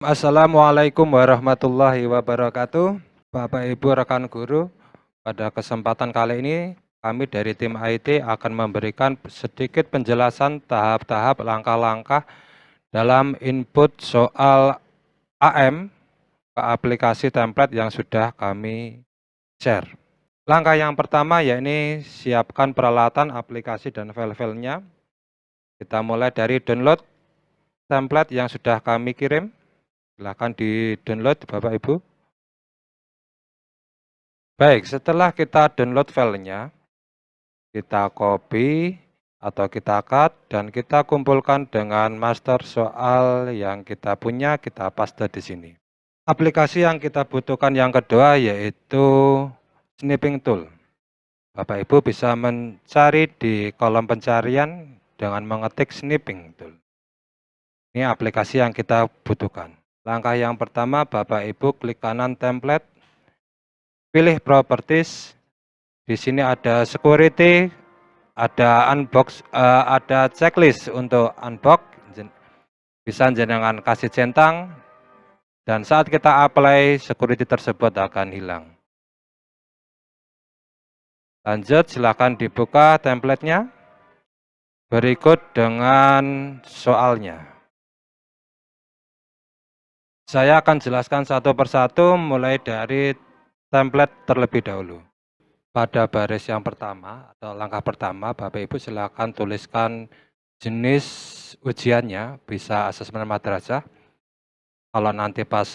Assalamualaikum warahmatullahi wabarakatuh. Bapak Ibu rekan guru, pada kesempatan kali ini kami dari tim IT akan memberikan sedikit penjelasan tahap-tahap langkah-langkah dalam input soal AM ke aplikasi template yang sudah kami share. Langkah yang pertama yakni siapkan peralatan aplikasi dan file-filenya. Kita mulai dari download template yang sudah kami kirim. Silahkan di-download Bapak Ibu. Baik, setelah kita download filenya, kita copy atau kita cut dan kita kumpulkan dengan master soal yang kita punya, kita paste di sini. Aplikasi yang kita butuhkan yang kedua yaitu snipping tool. Bapak Ibu bisa mencari di kolom pencarian dengan mengetik snipping tool. Ini aplikasi yang kita butuhkan. Langkah yang pertama, Bapak Ibu klik kanan template, pilih properties. Di sini ada security, ada unbox, ada checklist untuk unbox. Bisa jenengan kasih centang dan saat kita apply security tersebut akan hilang. Lanjut, silakan dibuka template-nya. Berikut dengan soalnya. Saya akan jelaskan satu persatu mulai dari template terlebih dahulu. Pada baris yang pertama atau langkah pertama, Bapak Ibu silakan tuliskan jenis ujiannya, bisa asesmen madrasah. Kalau nanti pas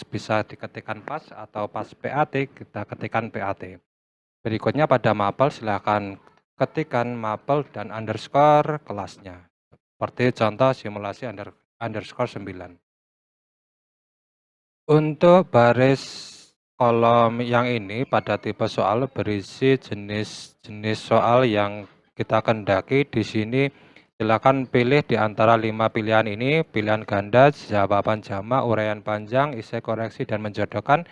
bisa diketikkan pas atau pas PAT, kita ketikkan PAT. Berikutnya pada mapel silakan ketikkan mapel dan underscore kelasnya. Seperti contoh simulasi underscore 9. Untuk baris kolom yang ini pada tipe soal berisi jenis-jenis soal yang kita kendaki. Di sini silakan pilih di antara 5 pilihan ini, pilihan ganda, jawaban jamak, uraian panjang, isi koreksi, dan menjodohkan.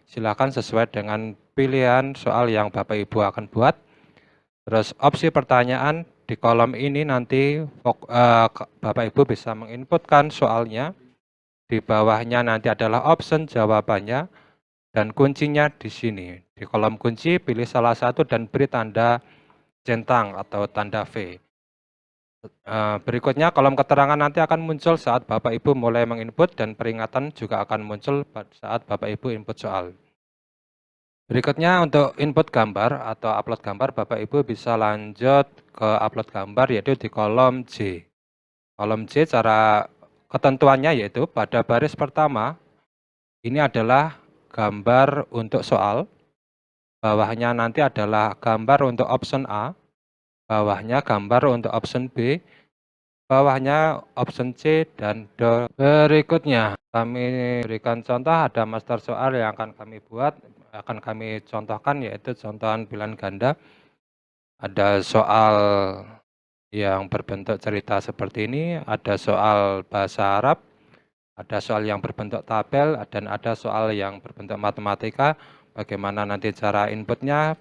Silakan sesuai dengan pilihan soal yang Bapak Ibu akan buat. Terus opsi pertanyaan di kolom ini nanti Bapak Ibu bisa menginputkan soalnya. Di bawahnya nanti adalah option jawabannya dan kuncinya di sini. Di kolom kunci pilih salah satu dan beri tanda centang atau tanda V. Berikutnya kolom keterangan nanti akan muncul saat Bapak Ibu mulai menginput dan peringatan juga akan muncul saat Bapak Ibu input soal. Berikutnya untuk input gambar atau upload gambar, Bapak Ibu bisa lanjut ke upload gambar yaitu di kolom J. Kolom J cara ketentuannya yaitu pada baris pertama ini adalah gambar untuk soal, bawahnya nanti adalah gambar untuk option A, bawahnya gambar untuk option B, bawahnya option C dan D. Berikutnya kami berikan contoh, ada master soal yang akan kami buat, akan kami contohkan yaitu contohan pilihan ganda. Ada soal yang berbentuk cerita seperti ini, ada soal bahasa Arab, ada soal yang berbentuk tabel, dan ada soal yang berbentuk matematika. Bagaimana nanti cara inputnya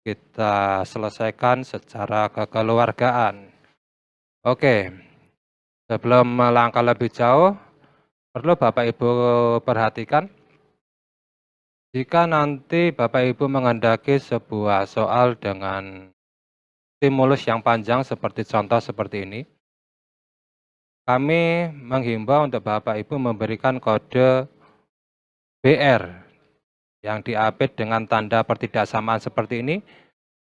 kita selesaikan secara kekeluargaan. Oke, sebelum melangkah lebih jauh, perlu Bapak Ibu perhatikan, jika nanti Bapak Ibu menghendaki sebuah soal dengan stimulus yang panjang seperti contoh seperti ini, kami menghimbau untuk Bapak Ibu memberikan kode BR yang diapit dengan tanda pertidaksamaan seperti ini.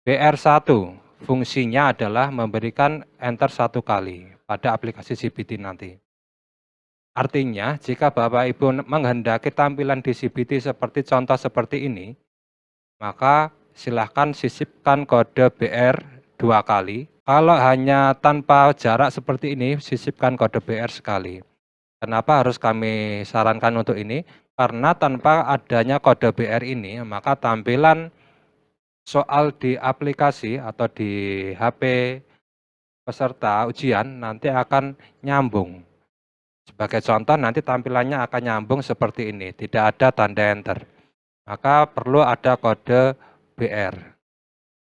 BR1 fungsinya adalah memberikan enter 1 kali pada aplikasi CBT nanti. Artinya jika Bapak Ibu menghendaki tampilan di CBT seperti contoh seperti ini, maka silahkan sisipkan kode BR 2 kali. Kalau hanya tanpa jarak seperti ini, sisipkan kode BR sekali. Kenapa harus kami sarankan untuk ini? Karena tanpa adanya kode BR ini, maka tampilan soal di aplikasi atau di HP peserta ujian nanti akan nyambung. Sebagai contoh, nanti tampilannya akan nyambung seperti ini, tidak ada tanda enter. Maka perlu ada kode BR.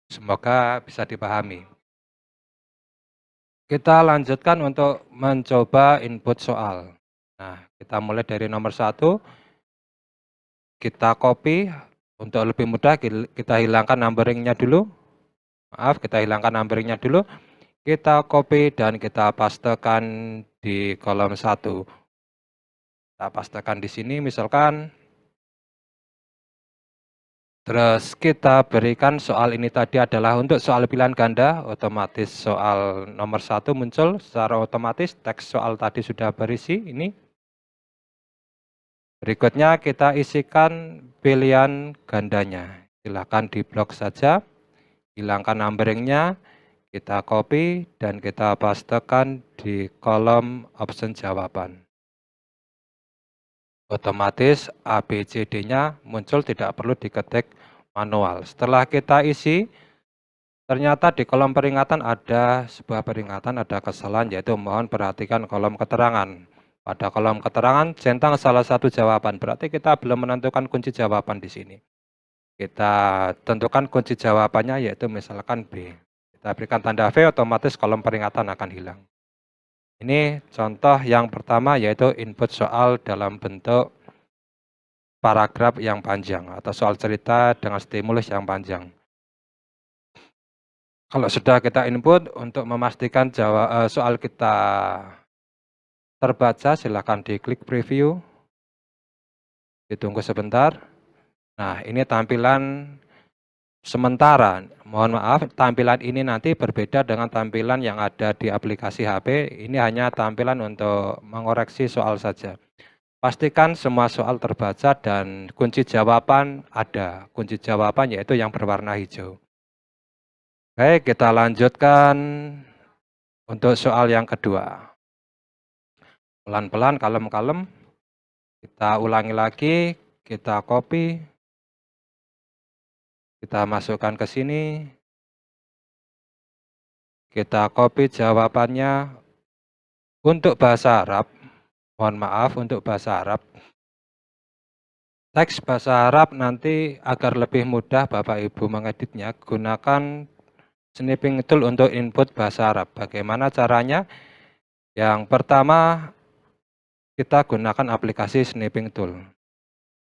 Semoga bisa dipahami. Kita lanjutkan untuk mencoba input soal. Nah, kita mulai dari nomor 1, kita copy, untuk lebih mudah kita hilangkan numbering-nya dulu. Maaf, kita hilangkan numbering-nya dulu. Kita copy dan kita pastekan di kolom 1. Kita pastekan di sini misalkan. Terus kita berikan soal ini tadi adalah untuk soal pilihan ganda, otomatis soal nomor 1 muncul secara otomatis, teks soal tadi sudah berisi ini. Berikutnya kita isikan pilihan gandanya. Silakan diblok saja, hilangkan numbering-nya, kita copy dan kita pastekan di kolom option jawaban. Otomatis ABCD-nya muncul, tidak perlu diketik manual. Setelah kita isi, ternyata di kolom peringatan ada sebuah peringatan, ada kesalahan, yaitu mohon perhatikan kolom keterangan. Pada kolom keterangan centang salah satu jawaban, berarti kita belum menentukan kunci jawaban di sini. Kita tentukan kunci jawabannya, yaitu misalkan B. Kita berikan tanda V, otomatis kolom peringatan akan hilang. Ini contoh yang pertama, yaitu input soal dalam bentuk paragraf yang panjang atau soal cerita dengan stimulus yang panjang. Kalau sudah kita input, untuk memastikan soal kita terbaca, silakan diklik preview. Ditunggu sebentar. Nah, ini tampilan sementara. Mohon maaf, tampilan ini nanti berbeda dengan tampilan yang ada di aplikasi HP. Ini hanya tampilan untuk mengoreksi soal saja. Pastikan semua soal terbaca dan kunci jawaban ada. Kunci jawaban yaitu yang berwarna hijau. Baik, kita lanjutkan untuk soal yang kedua. Pelan-pelan, kalem-kalem. Kita ulangi lagi, kita copy. Kita masukkan ke sini. Kita copy jawabannya. Untuk bahasa Arab, mohon maaf untuk bahasa Arab. Teks bahasa Arab nanti agar lebih mudah Bapak Ibu mengeditnya, gunakan snipping tool untuk input bahasa Arab. Bagaimana caranya? Yang pertama, kita gunakan aplikasi snipping tool.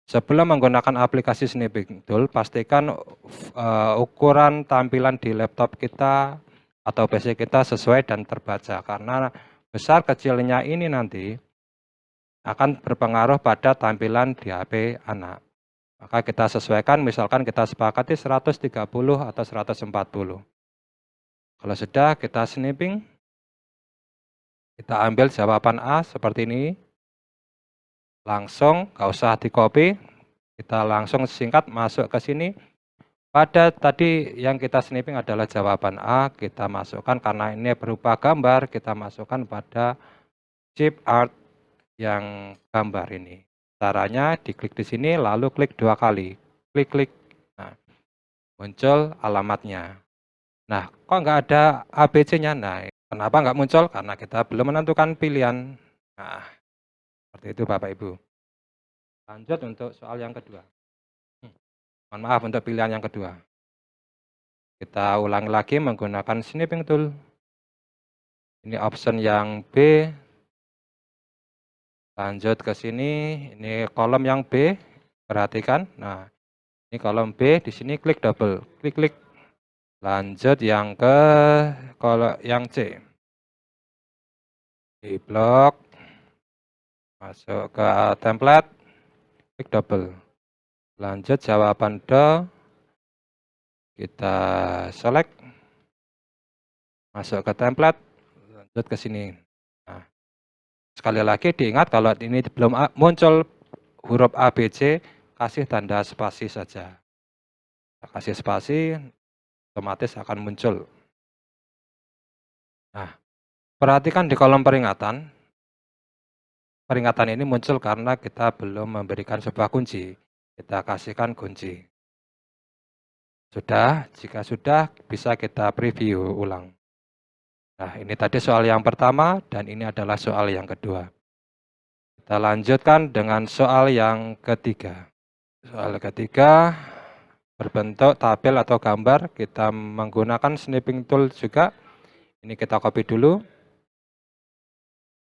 Sebelum menggunakan aplikasi snipping tool, pastikan ukuran tampilan di laptop kita atau PC kita sesuai dan terbaca, karena besar kecilnya ini nanti akan berpengaruh pada tampilan di HP anak. Maka kita sesuaikan, misalkan kita sepakati 130 atau 140. Kalau sudah, kita snipping. Kita ambil jawaban A seperti ini. Langsung, nggak usah di copy. Kita langsung singkat masuk ke sini. Pada tadi yang kita snipping adalah jawaban A, kita masukkan karena ini berupa gambar, kita masukkan pada chip art yang gambar ini. Caranya diklik di sini, lalu klik 2 kali. Klik-klik. Nah, muncul alamatnya. Nah, kok nggak ada ABC-nya? Nah, kenapa nggak muncul? Karena kita belum menentukan pilihan. Nah, seperti itu Bapak Ibu. Lanjut untuk soal yang kedua. Mohon maaf untuk pilihan yang kedua. Kita ulangi lagi menggunakan snipping tool. Ini option yang B. Lanjut ke sini, ini kolom yang B. Perhatikan. Nah, ini kolom B, di sini klik double. Klik-klik. Lanjut yang ke kolom yang C. Di blok. Masuk ke template. Klik double. Lanjut jawaban D. Kita select. Masuk ke template. Lanjut ke sini. Nah, sekali lagi diingat kalau ini belum muncul huruf ABC, kasih tanda spasi saja. Kasih spasi, otomatis akan muncul. Nah, perhatikan di kolom peringatan. Peringatan ini muncul karena kita belum memberikan sebuah kunci. Kita kasihkan kunci. Sudah, jika sudah bisa kita preview ulang. Nah, ini tadi soal yang pertama dan ini adalah soal yang kedua. Kita lanjutkan dengan soal yang ketiga. Soal ketiga berbentuk tabel atau gambar, kita menggunakan snipping tool juga. Ini kita copy dulu.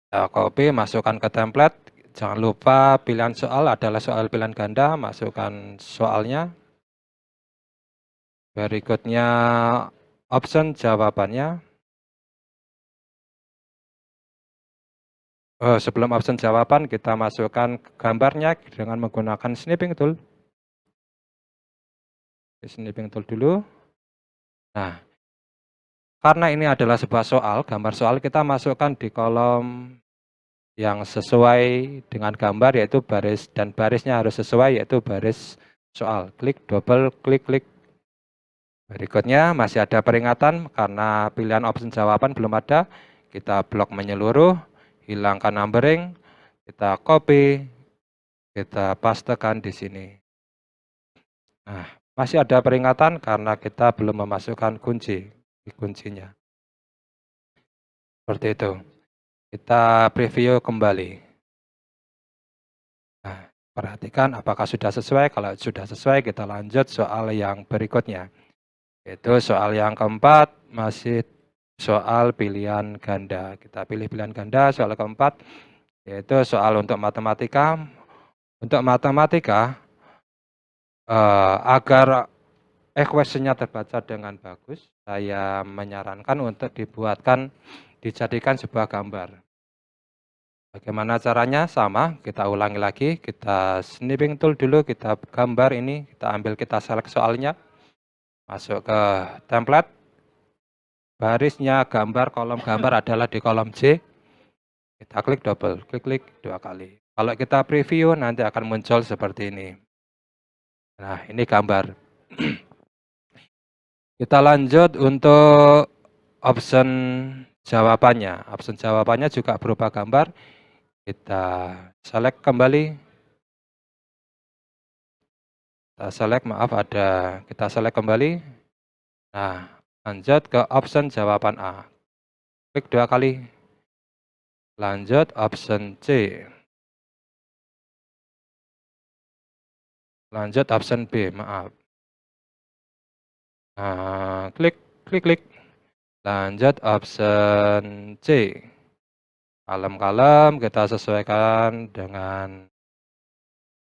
Kita copy, masukkan ke template. Jangan lupa pilihan soal adalah soal pilihan ganda, masukkan soalnya. Berikutnya option jawabannya. Sebelum option jawaban, kita masukkan gambarnya dengan menggunakan snipping tool. Snipping tool dulu. Nah, karena ini adalah sebuah soal, gambar soal, kita masukkan di kolom yang sesuai dengan gambar, yaitu baris, dan barisnya harus sesuai, yaitu baris soal. Klik, double, klik, klik. Berikutnya masih ada peringatan karena pilihan option jawaban belum ada. Kita blok menyeluruh, hilangkan numbering, kita copy, kita pastekan di sini. Nah, masih ada peringatan karena kita belum memasukkan kuncinya. Seperti itu. Kita preview kembali. Nah, perhatikan apakah sudah sesuai. Kalau sudah sesuai, kita lanjut soal yang berikutnya. Yaitu soal yang keempat, masih soal pilihan ganda. Kita pilih pilihan ganda, soal keempat, yaitu soal untuk matematika. Untuk matematika, agar equation-nya terbaca dengan bagus, saya menyarankan untuk dijadikan sebuah gambar. Bagaimana caranya? Sama, kita ulangi lagi, kita snipping tool dulu, kita gambar ini, kita select soalnya, masuk ke template, barisnya gambar, kolom gambar adalah di kolom C, kita klik double, klik 2 kali. Kalau kita preview nanti akan muncul seperti ini. Nah, ini gambar. Kita lanjut untuk option jawabannya. Option jawabannya juga berupa gambar. Kita select kembali. Kita select kembali. Nah, lanjut ke option jawaban A. Klik 2 kali. Lanjut option C. Lanjut option B, maaf. Nah, klik. Lanjut option C. Kalem-kalem kita sesuaikan dengan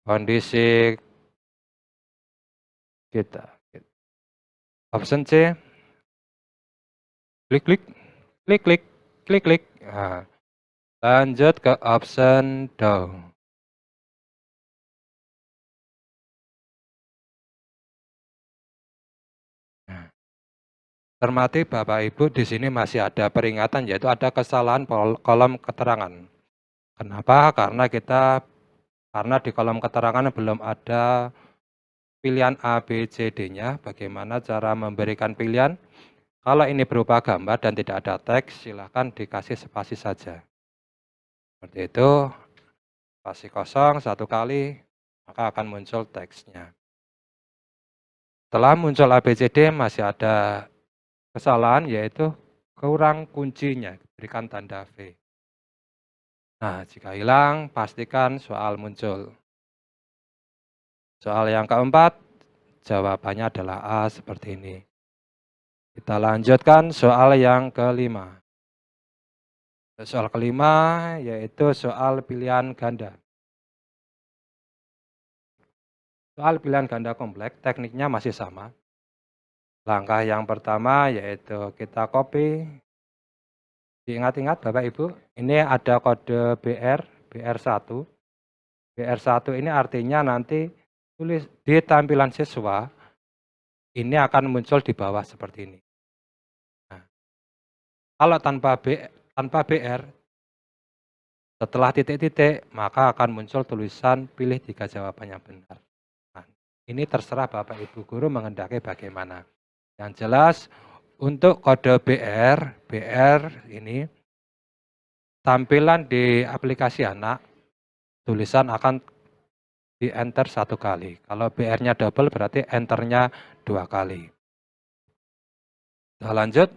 kondisi kita. Option C. Klik. Nah, lanjut ke option down. Nah, cermati Bapak Ibu, di sini masih ada peringatan, yaitu ada kesalahan kolom keterangan. Kenapa? Karena di kolom keterangan belum ada pilihan A, B, C, D-nya. Bagaimana cara memberikan pilihan? Kalau ini berupa gambar dan tidak ada teks, silakan dikasih spasi saja. Seperti itu, spasi kosong 1 kali, maka akan muncul teksnya. Setelah muncul A, B, C, D, masih ada kesalahan, yaitu kurang kuncinya, berikan tanda V. Nah, jika hilang, pastikan soal muncul. Soal yang keempat, jawabannya adalah A seperti ini. Kita lanjutkan soal yang kelima. Soal kelima yaitu soal pilihan ganda. Soal pilihan ganda kompleks, tekniknya masih sama. Langkah yang pertama yaitu kita copy. Diingat-ingat Bapak Ibu, ini ada kode BR1. BR1 ini artinya nanti tulis di tampilan siswa, ini akan muncul di bawah seperti ini. Nah, kalau tanpa BR, setelah titik-titik, maka akan muncul tulisan pilih 3 jawaban yang benar. Nah, ini terserah Bapak Ibu guru menghendaki bagaimana. Yang jelas, untuk kode BR ini, tampilan di aplikasi anak, tulisan akan di enter 1 kali. Kalau BR-nya double berarti enternya 2 kali. Kita lanjut,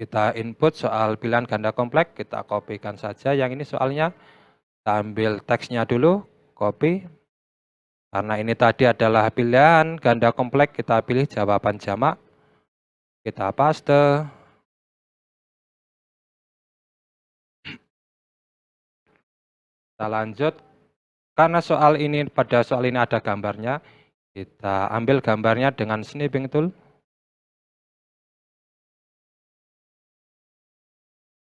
kita input soal pilihan ganda kompleks, kita kopikan saja yang ini soalnya. Kita ambil teksnya dulu, copy. Karena ini tadi adalah pilihan ganda kompleks, kita pilih jawaban jamak. Kita paste. Kita lanjut, karena pada soal ini ada gambarnya, kita ambil gambarnya dengan snipping tool.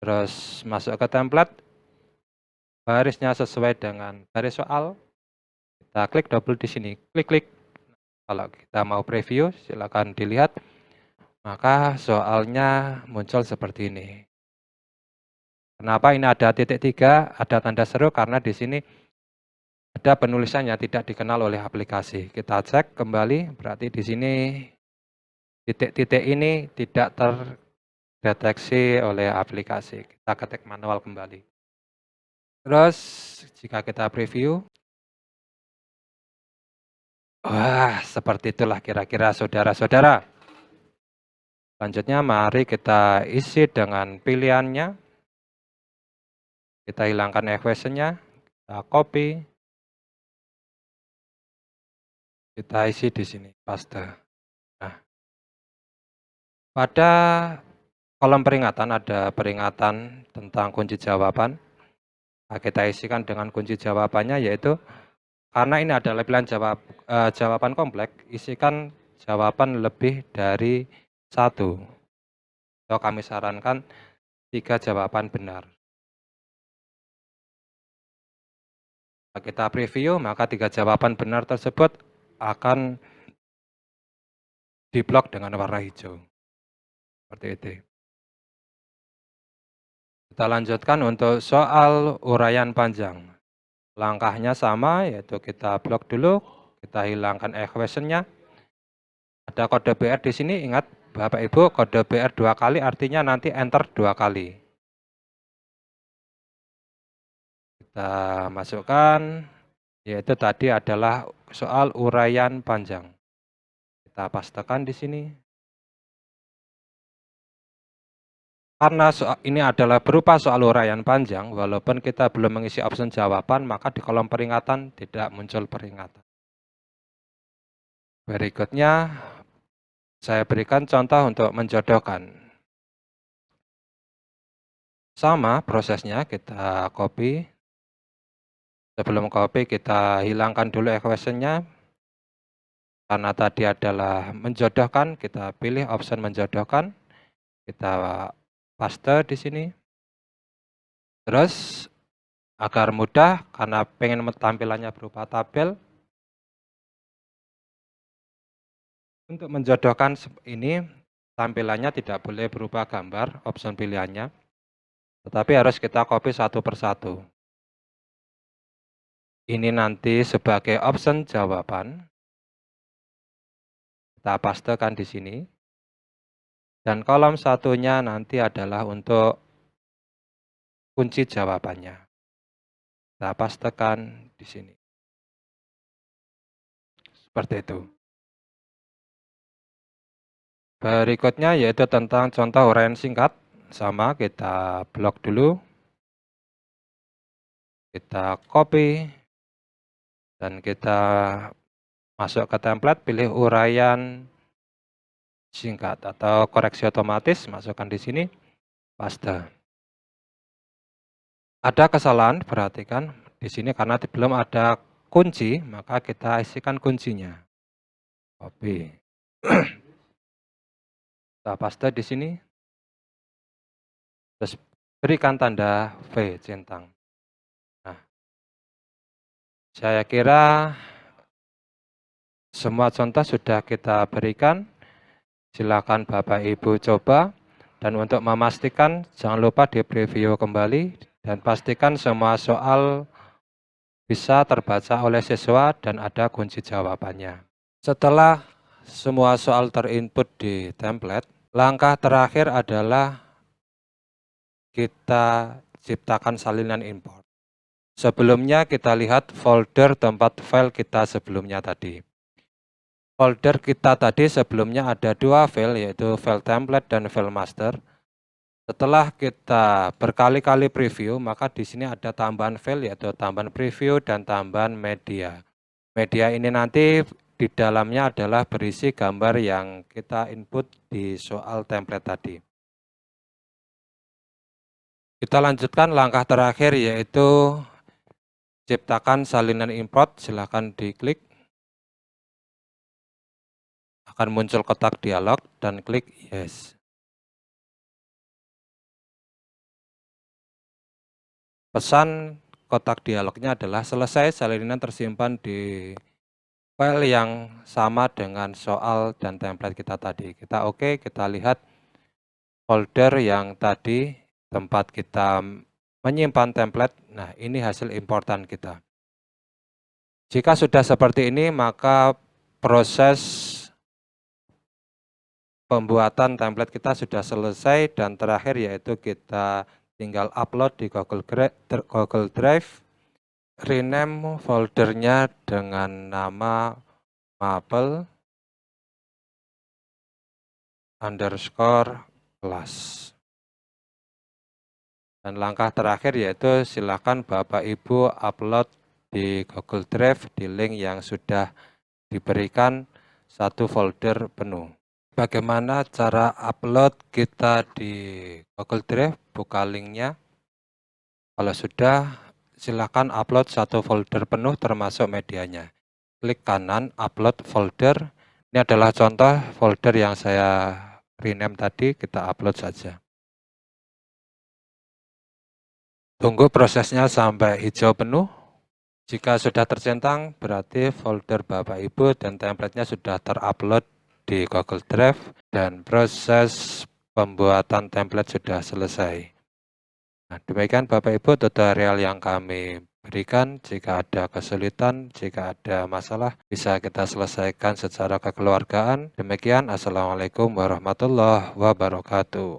Terus masuk ke template, barisnya sesuai dengan baris soal. Kita klik double di sini, klik. Kalau kita mau preview, silakan dilihat. Maka soalnya muncul seperti ini. Kenapa ini ada titik 3, ada tanda seru? Karena di sini ada penulisannya tidak dikenal oleh aplikasi. Kita cek kembali, berarti di sini titik-titik ini tidak terdeteksi oleh aplikasi. Kita ketik manual kembali. Terus jika kita preview, wah seperti itulah kira-kira saudara-saudara. Selanjutnya mari kita isi dengan pilihannya. Kita hilangkan equation-nya, kita copy, kita isi di sini, paste. Nah, pada kolom peringatan ada peringatan tentang kunci jawaban. Nah, kita isikan dengan kunci jawabannya, yaitu karena ini adalah pilihan jawaban kompleks, isikan jawaban lebih dari 1. So, kami sarankan 3 jawaban benar. Kita preview, maka 3 jawaban benar tersebut akan diblok dengan warna hijau. Seperti itu. Kita lanjutkan untuk soal uraian panjang. Langkahnya sama, yaitu kita blok dulu, kita hilangkan equation-nya. Ada kode BR di sini, ingat Bapak Ibu, kode BR 2 kali artinya nanti enter 2 kali. Kita masukkan, yaitu tadi adalah soal uraian panjang. Kita pastekan di sini. Karena ini adalah berupa soal uraian panjang, walaupun kita belum mengisi option jawaban, maka di kolom peringatan tidak muncul peringatan. Berikutnya, saya berikan contoh untuk menjodohkan. Sama prosesnya, kita copy. Sebelum copy, kita hilangkan dulu equation-nya. Karena tadi adalah menjodohkan, kita pilih option menjodohkan. Kita paste di sini. Terus, agar mudah, karena pengen tampilannya berupa tabel, untuk menjodohkan ini, tampilannya tidak boleh berupa gambar, option pilihannya. Tetapi harus kita copy satu persatu. Ini nanti sebagai option jawaban. Kita pastekan di sini. Dan kolom satunya nanti adalah untuk kunci jawabannya. Kita pastekan di sini. Seperti itu. Berikutnya yaitu tentang contoh uraian singkat. Sama, kita blok dulu. Kita copy. Dan kita masuk ke template, pilih uraian singkat atau koreksi otomatis, masukkan di sini, paste. Ada kesalahan, perhatikan di sini karena belum ada kunci, maka kita isikan kuncinya. Copy. Kita paste di sini. Terus berikan tanda V centang. Nah, saya kira semua contoh sudah kita berikan. Silakan Bapak Ibu coba. Dan untuk memastikan, jangan lupa di preview kembali dan pastikan semua soal bisa terbaca oleh siswa dan ada kunci jawabannya. Setelah semua soal terinput di template, langkah terakhir adalah kita ciptakan salinan import. Sebelumnya kita lihat folder tempat file kita sebelumnya tadi. Folder kita tadi sebelumnya ada 2 file, yaitu file template dan file master. Setelah kita berkali-kali preview, maka di sini ada tambahan file, yaitu tambahan preview dan tambahan media. Media ini nanti di dalamnya adalah berisi gambar yang kita input di soal template tadi. Kita lanjutkan langkah terakhir, yaitu Ciptakan salinan import, silakan diklik. Akan muncul kotak dialog dan klik yes. Pesan kotak dialognya adalah selesai, salinan tersimpan di file yang sama dengan soal dan template kita tadi. Kita oke, kita lihat folder yang tadi tempat kita menyimpan template. Nah, ini hasil importan kita. Jika sudah seperti ini, maka proses pembuatan template kita sudah selesai dan terakhir yaitu kita tinggal upload di Google Drive, rename foldernya dengan nama maple_class. Dan langkah terakhir yaitu silakan Bapak Ibu upload di Google Drive di link yang sudah diberikan satu folder penuh. Bagaimana cara upload kita di Google Drive? Buka linknya. Kalau sudah, silakan upload satu folder penuh termasuk medianya. Klik kanan, upload folder. Ini adalah contoh folder yang saya rename tadi, kita upload saja. Tunggu prosesnya sampai hijau penuh. Jika sudah tercentang, berarti folder Bapak Ibu dan template-nya sudah terupload di Google Drive dan proses pembuatan template sudah selesai. Nah, demikian Bapak Ibu tutorial yang kami berikan. Jika ada kesulitan, jika ada masalah, bisa kita selesaikan secara kekeluargaan. Demikian, Assalamualaikum warahmatullahi wabarakatuh.